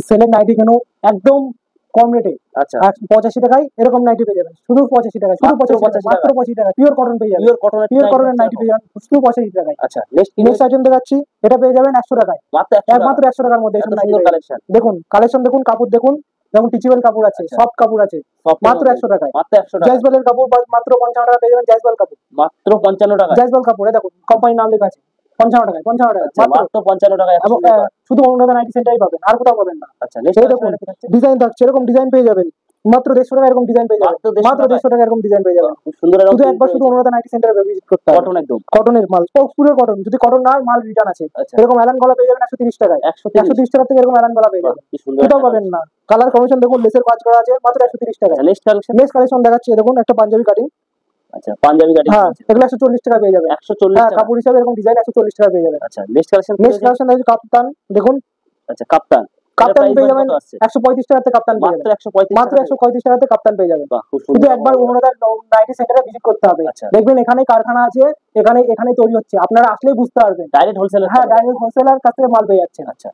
সেলের নাইটি কেন একদম কম রেটে। আচ্ছা 85 টাকায় এরকম নাইটি পেয়ে যাবেন, শুধু 85 টাকায়, শুধু 85 টাকা, মাত্র 85 টাকা। পিওর কটন পেয়ে যাবেন, পিওর কটনের নাইটি পেয়ে যাবেন শুধু 85 টাকায়। আচ্ছা নেক্সট আইটেম দেখাচ্ছি, এটা পেয়ে যাবেন 100 টাকায়, মাত্র 100 টাকার মধ্যে। কালেকশন দেখুন, কালেকশন দেখুন, কাপড় দেখুন, যেমন টিচিবল কাপড় আছে, সফট কাপড় আছে, মাত্র 100 টাকায়। জয়সওয়ালের কাপড় মাত্র 55 টাকা পেয়ে যাবেন। জয়সওয়াল কাপড় মাত্র 55 টাকা। জয়সওয়াল কাপড় দেখুন, কোম্পানি নাম লেখা আছে, 55 টাকায়, 55 টাকা মাত্র 55 টাকায়। এবং শুধু অনুরাধা নাইটি সেন্টারই পাবেন, আর কোথাও পাবেন না। আচ্ছা এই দেখুন, ডিজাইন থাকছে, এরকম ডিজাইন পেয়ে যাবেন মাত্র 150 টাকা। এরকম ডিজাইন পেয়ে যাবেন মাত্র 150 টাকা। এরকম ডিজাইন পেয়ে যাবেন, সুন্দর। শুধু একবার শুধু অনুরাধা নাইটি সেন্টারে ভিজিট করতে হবে। কটন, একদম কটনের মাল, পুরো কটন। যদি কটন না হয়, মাল রিটার্ন আছে। এরকম অ্যালান গলা পেয়ে যাবেন 130 টাকায়, 130 টাকা থেকে এরকম অ্যালান গলা পেয়ে যাবেন, কোথাও পাবেন না। কালার কম্বিনেশন দেখুন, লেসের কাজ করা আছে, মাত্র 130 টাকায়। নেক্সট কালেকশন দেখাচ্ছি, দেখুন একটা পাঞ্জাবি কাটিং। আচ্ছা পাঞ্জাবি কাটিং, হ্যাঁ, এগুলো 140 টাকা পেয়ে যাবেন। 140 হ্যাঁ, কাপড় হিসাবে এরকম ডিজাইন 140 টাকা পেয়ে যাবেন। আচ্ছা নেক্সট কালেকশন আছে কাপ্তান, দেখুন। আচ্ছা কাপ্তান পেয়ে যাবেন 135 টাকাতে। কাপ্তান পেয়ে যাবেন মাত্র 135 টাকাতে। কাপ্তান পেয়ে যাবেন। শুধু একবার অনুরাধা নাইটি সেন্টারে ভিজিট করতে হবে, দেখবেন এখানে কারখানা আছে, এখানে তৈরি হচ্ছে, আপনারা আসলেই বুঝতে পারবেন। ডাইরেক্ট হোলসেলার, হ্যাঁ, ডাইরেক্ট হোলসেলার কাছ থেকে মাল পেয়ে যাচ্ছেন। আচ্ছা